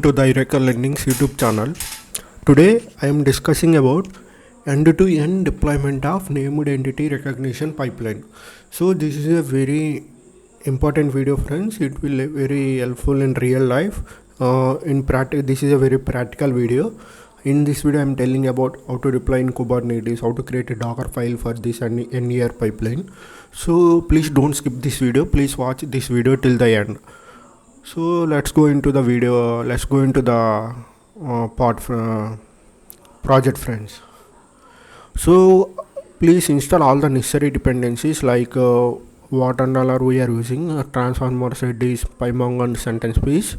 To the Eureka Learning's YouTube channel. Today I am discussing about end-to-end deployment of named entity recognition pipeline. So this is a very important video, friends. It will be very helpful in real life. In practice, this is a very practical video. In this video, I am telling about how to deploy in Kubernetes, how to create a Docker file for this NER pipeline. So please don't skip this video. Please watch this video till the end. So let's go into the video. Let's go into the project, friends. So please install all the necessary dependencies like what and all are we are using, transformer redis, pymongo and sentence piece.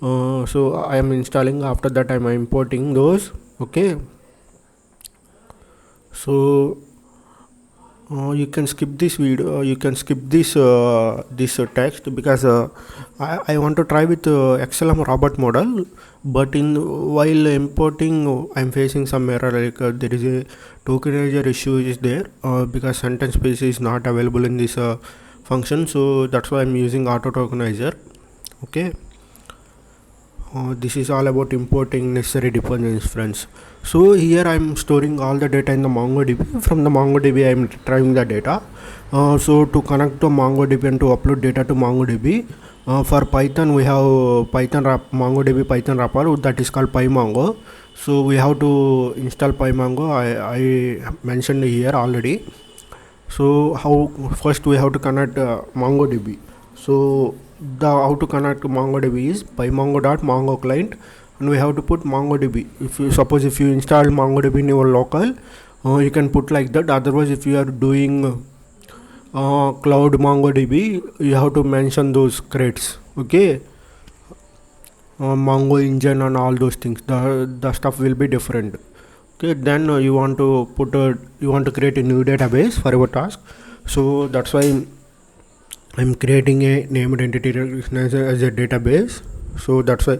So I am installing. After that I am importing those. Okay, so you can skip this video, you can skip this text, because I want to try with xlm-roberta model, but while importing I'm facing some error, like there is a tokenizer issue is there, because sentence space is not available in this function, so that's why I'm using auto tokenizer. Okay, this is all about importing necessary dependencies, friends. So here I am storing all the data in the MongoDB. From the MongoDB I am retrieving the data. So to connect to MongoDB and to upload data to MongoDB, for Python we have MongoDB Python wrapper that is called pymongo. So we have to install pymongo. I mentioned here already. So first we have to connect MongoDB. So how to connect to MongoDB is pymongo.mongo client, and we have to put MongoDB. If you install MongoDB in your local, you can put like that. Otherwise, if you are doing cloud MongoDB, you have to mention those crates. Okay, Mongo engine and all those things. The stuff will be different. Okay, then you want to create a new database for your task. So that's why I'm creating a named entity as a database. So that's why.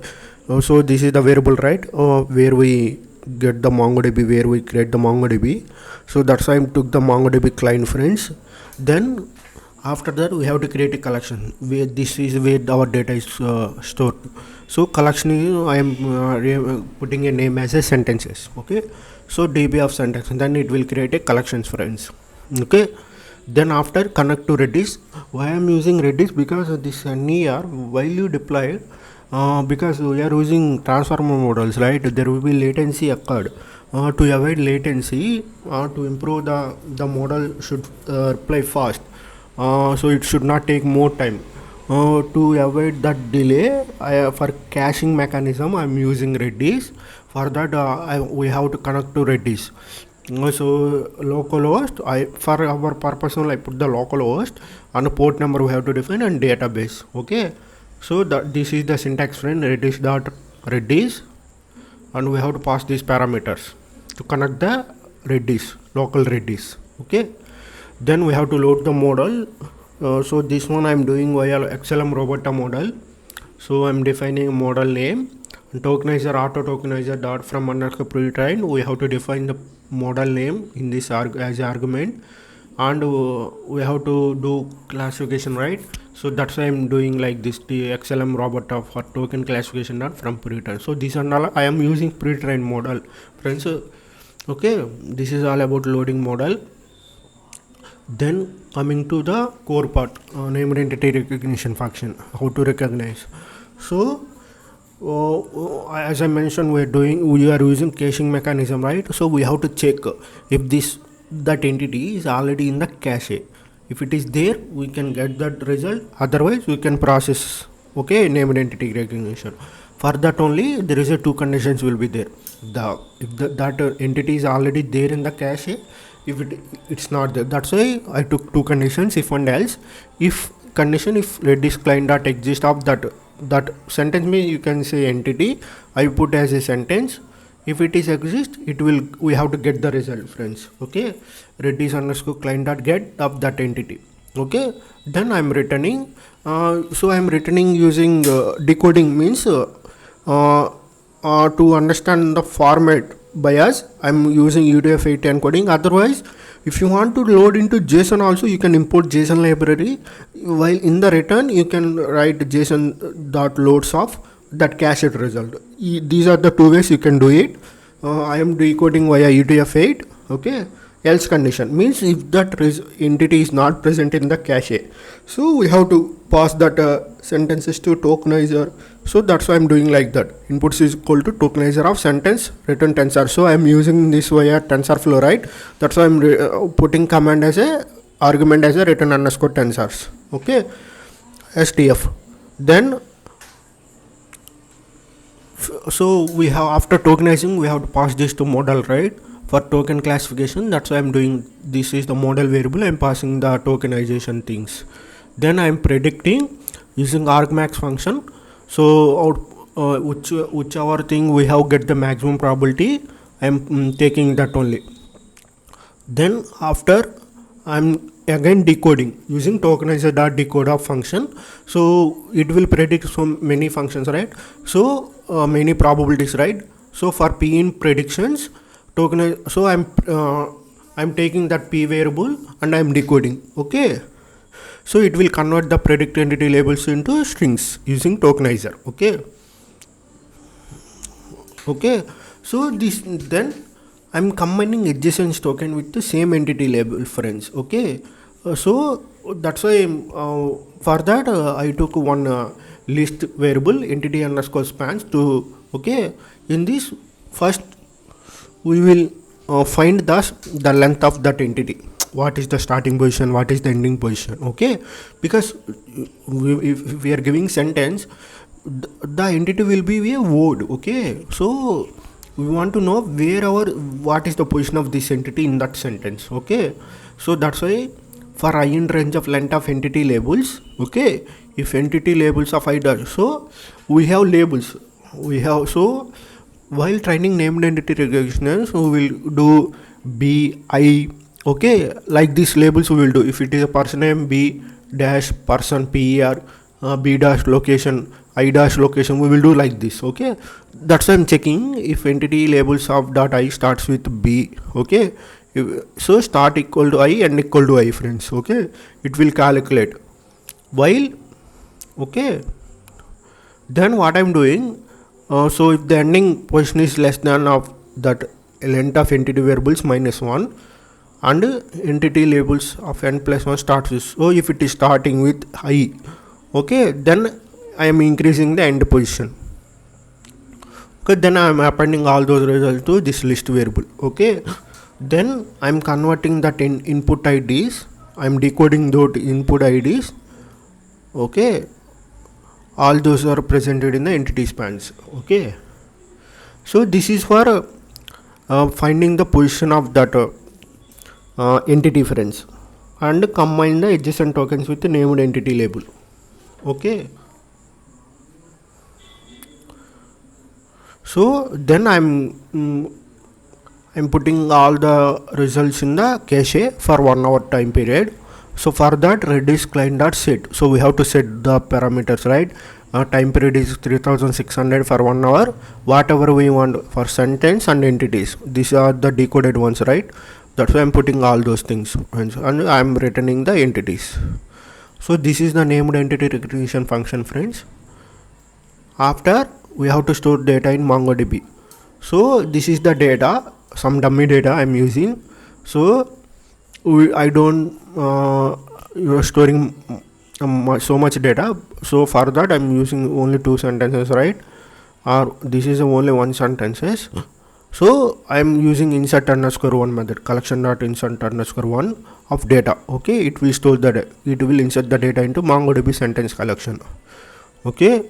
So this is the variable, right? Where we get the MongoDB, where we create the MongoDB. So that's why I took the MongoDB client, friends. Then after that we have to create a collection. This is where our data is stored. So collection is, I am putting a name as a sentences. Okay. So DB of sentence, and then it will create a collections, friends. Okay. Then after connect to Redis. Why I am using Redis? Because this NER, while you deploy it, because we are using transformer models, right? There will be latency occurred. To avoid latency, to improve the model should reply fast. So it should not take more time. To avoid that delay, for caching mechanism, I am using Redis. For that, we have to connect to Redis. So localhost, for our purpose only I put the localhost, and a port number we have to define, and database. Okay, so this is the syntax, friend. Redis, and we have to pass these parameters to connect the local Redis. Okay, then we have to load the model. So this one I am doing via xlm-roberta model. So I am defining a model name, tokenizer auto tokenizer dot from underscore pretrained. We have to define the model name in this as argument, and we have to do classification, right? So that's why I'm doing like this, the xlm-roberta for token classification dot from pretrained. So this and all I am using pretrained model, friends. Okay, this is all about loading model. Then coming to the core part, named entity recognition function, how to recognize. So as I mentioned, we are using caching mechanism, right? So we have to check if that entity is already in the cache. If it is there, we can get that result. Otherwise, we can process. Okay, named entity recognition. For that only, there is two conditions will be there. If that entity is already there in the cache, if it's not there, that's why I took two conditions, if and else. If Redis client dot exist of that sentence means you can say entity, I put as a sentence. If it is exist, we have to get the result, friends. Okay, Redis underscore client dot get of that entity. Okay, then I'm returning. So I'm returning using decoding, means to understand the format bias, I'm using UTF-8 encoding. Otherwise, if you want to load into JSON also, you can import JSON library. While in the return, you can write JSON.loads of that cached result. These are the two ways you can do it. I am decoding via UTF-8. Okay, else condition means if that entity is not present in the cache, so we have to pass that sentences to tokenizer. So that's why I'm doing like that. Inputs is equal to tokenizer of sentence return tensor. So I'm using this via TensorFlow, right? That's why I'm putting command as a argument as a return underscore tensors. Okay, STF. Then so we have, after tokenizing, we have to pass this to model, right, for token classification. That's why I'm doing this is the model variable. I'm passing the tokenization things. Then I'm predicting using argmax function. So whichever thing we have get the maximum probability, I'm taking that only. Then after I'm again decoding using tokenizer.decoder function. So it will predict so many functions, right? So many probabilities, right? So for p in predictions, tokenize. So I'm taking that p variable and I'm decoding. Okay. So it will convert the predict entity labels into strings using tokenizer. Okay. Okay. So this then I'm combining adjacent token with the same entity label, friends. Okay. So that's why for that I took one list variable entity underscore spans to. Okay, in this first we will find the length of that entity. What is the starting position, what is the ending position? Okay, because if we are giving sentence, the entity will be a word. Okay, so we want to know what is the position of this entity in that sentence. Okay, so that's why for I in range of length of entity labels. Okay, if entity labels of I dash, so we have labels. We have, so while training named entity recognition, we will do B I. Okay, like these labels we will do. If it is a person name, B dash person per, B dash location, I dash location, we will do like this. Okay, that's why I'm checking if entity labels of dot I starts with B. Okay, so start equal to I and equal to I, friends. Okay, it will calculate while. Okay, then what I'm doing, so if the ending position is less than of that length of entity variables minus 1 and entity labels of n plus 1 starts with, so if it is starting with I, okay, then I am increasing the end position. Okay, then I am appending all those results to this list variable. Okay, then I am converting that in input IDs. I am decoding those input IDs. Okay, all those are presented in the entity spans. Okay, so this is for finding the position of that entity, friends, and combine the adjacent tokens with the named entity label. Okay, so then I'm putting all the results in the cache for 1 hour time period. So for that, redis client.set. So we have to set the parameters, right? Time period is 3600 for 1 hour. Whatever we want for sentence and entities. These are the decoded ones, right? That's why I'm putting all those things, and I'm returning the entities. So this is the named entity recognition function, friends. After we have to store data in MongoDB. So this is the data, some dummy data I'm using. So I don't you're storing so much data. So for that I'm using only 2 sentences, right? Or this is only 1 sentences. So I'm using insert underscore 1 method, collection.insert underscore 1 of data. Okay, it will store the it will insert the data into MongoDB sentence collection. Okay,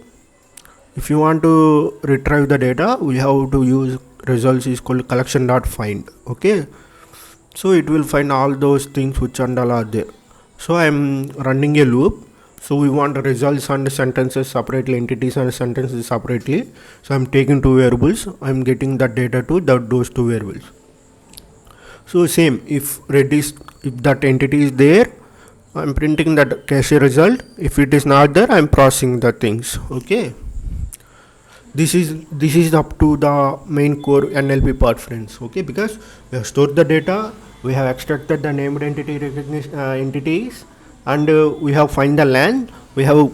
if you want to retrieve the data, we have to use results is called collection.find. Okay, so it will find all those things which and all are there. So I'm running a loop. So we want results and sentences separately, entities and sentences separately. So I'm taking 2 variables. I'm getting that data to those 2 variables. So same, if that entity is there, I'm printing that cache result. If it is not there, I'm processing the things. Okay, this is up to the main core NLP part, friends. Okay, because we have stored the data, we have extracted the named entity recognition entities, and we have find the land, we have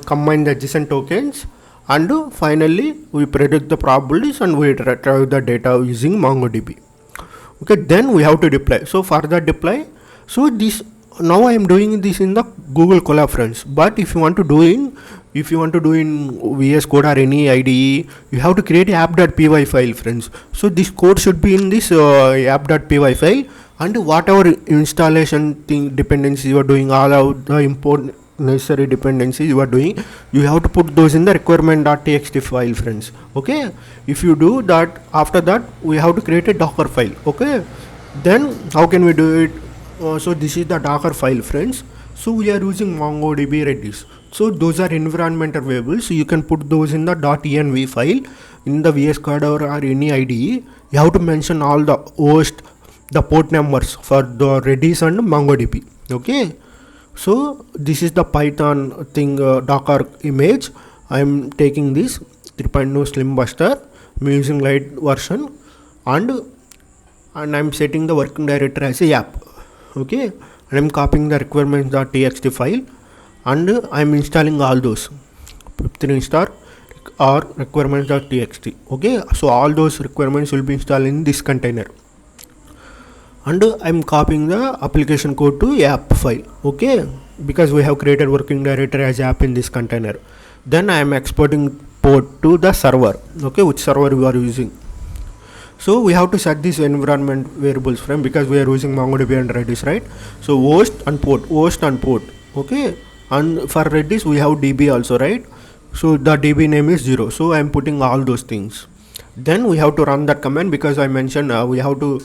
combined the adjacent tokens, and finally we predict the probabilities and we retrieve the data using MongoDB. Okay, then we have to deploy. So for the deploy, so this now I am doing this in the Google Colab, friends. But if you want to do in VS Code or any IDE, you have to create a app.py file, friends. So this code should be in this app.py file, and whatever installation thing dependencies you are doing, all of the import necessary dependencies you are doing, you have to put those in the requirement.txt file, friends. Okay, if you do that, after that we have to create a Docker file. Okay, then how can we do it? So this is the Docker file, friends. So we are using MongoDB Redis. So those are environmental variables, so you can put those in the .env file in the VS Code or any IDE. You have to mention all the host, the port numbers for the Redis and MongoDB. Okay, so this is the Python thing, Docker image. I am taking this 3.0 Slim Buster. I'm using light version, and I'm setting the working directory as a app. Okay, and I'm copying the requirements.txt file, and I'm installing all those pip3 install or requirements.txt. Okay, so all those requirements will be installed in this container, and I'm copying the application code to app file. Okay, because we have created working directory as app in this container. Then I am exporting port to the server. Okay, which server we are using. So we have to set these environment variables, from because we are using MongoDB and Redis, right? So host and port. Okay, and for Redis we have DB also, right? So the DB name is 0. So I am putting all those things. Then we have to run that command, because I mentioned we have to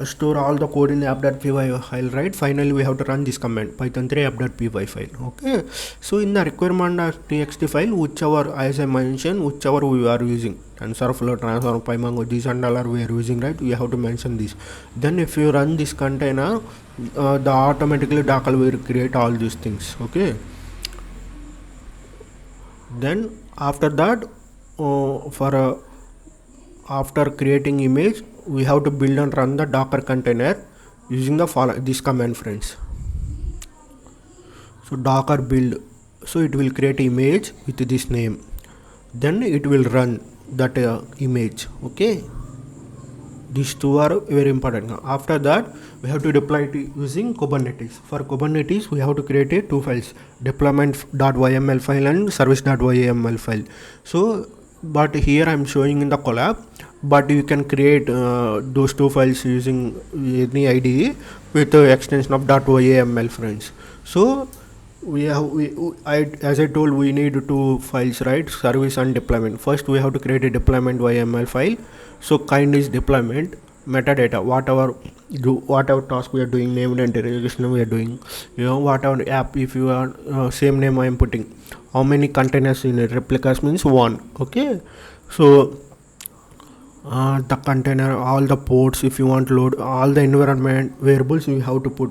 store all the code in the app.py file, right? Finally we have to run this command, python3 app.py file. Okay, so in the requirement.txt file, whichever, as I mentioned, whichever we are using, TensorFlow, Transform, PyMongo, these and all are we are using, right? We have to mention this. Then if you run this container, the automatically Docker will create all these things. Okay, then after that, after creating image, we have to build and run the Docker container using this command, friends. So Docker build, so it will create image with this name, then it will run that image. Okay, these two are very important. After that we have to deploy it using Kubernetes. For Kubernetes we have to create two files, deployment.yml file and service.yml file. So but here I'm showing in the collab, but you can create those two files using any IDE with the extension of .yml, friends. So as I told, we need two files, right? Service and deployment. First we have to create a deployment YML file. So kind is deployment, metadata, whatever task we are doing, name and integration we are doing, whatever app, if you are same name I am putting, how many containers in it, replicas means 1. Okay, so the container, all the ports, if you want to load all the environment variables, we have to put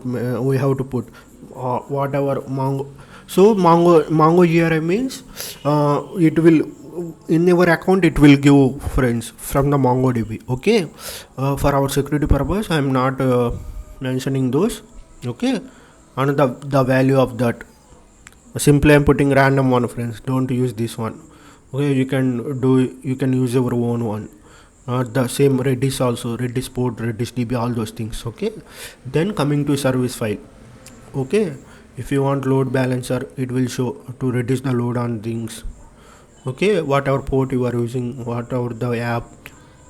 whatever Mongo. So Mongo URI means it will, in your account it will give, friends, from the MongoDB. Okay, for our security purpose I am not mentioning those. Okay, and the value of that, simply I am putting random one, friends, don't use this one. Okay, you can use your own one. The same Redis also, Redis port, Redis DB, all those things. Okay, then coming to service file. Okay, if you want load balancer, it will show to reduce the load on things. Okay, whatever port you are using, whatever the app.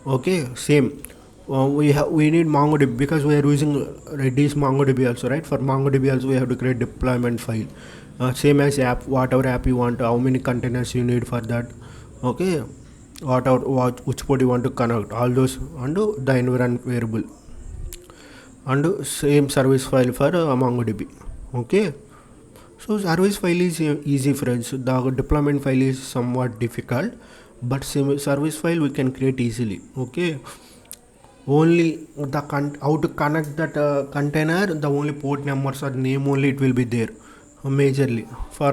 Okay, same. We need MongoDB, because we are using Redis MongoDB also, right? For MongoDB also we have to create deployment file. Same as app, whatever app you want, how many containers you need for that. Okay, which port you want to connect, all those, and the environment variable, and same service file for MongoDB. Okay, so service file is easy, friends. The deployment file is somewhat difficult, but service file we can create easily. Okay, only how to connect that container, the only port numbers or name only it will be there majorly. For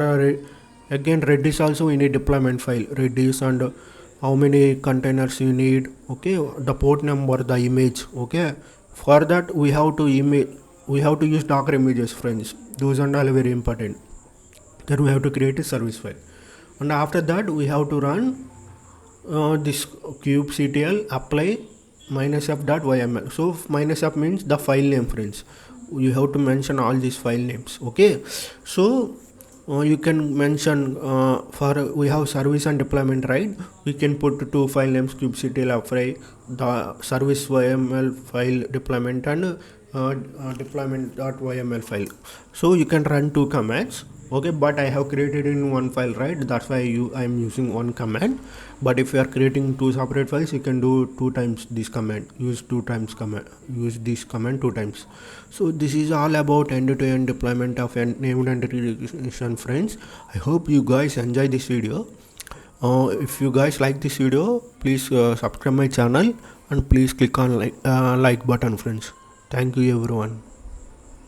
again Redis also we need deployment file, Redis, and how many containers you need. Okay, the port number, the image. Okay, for that we have to use Docker images, friends. Those are all very important. Then we have to create a service file. and after that we have to run this kubectl apply -f.yml. So minus f means the file name, friends. You have to mention all these file names. Okay, so you can mention for we have service and deployment, right? We can put two file names, kubectl apply the service yml file deployment and deployment.yml file. So you can run two commands. Okay, but I have created in one file, right? That's why I am using one command. But if you are creating two separate files, you can do two times this command. Use this command two times. So this is all about end-to-end deployment of named entity recognition, friends. I hope you guys enjoy this video. If you guys like this video, please subscribe my channel and please click on like button, friends. Thank you everyone.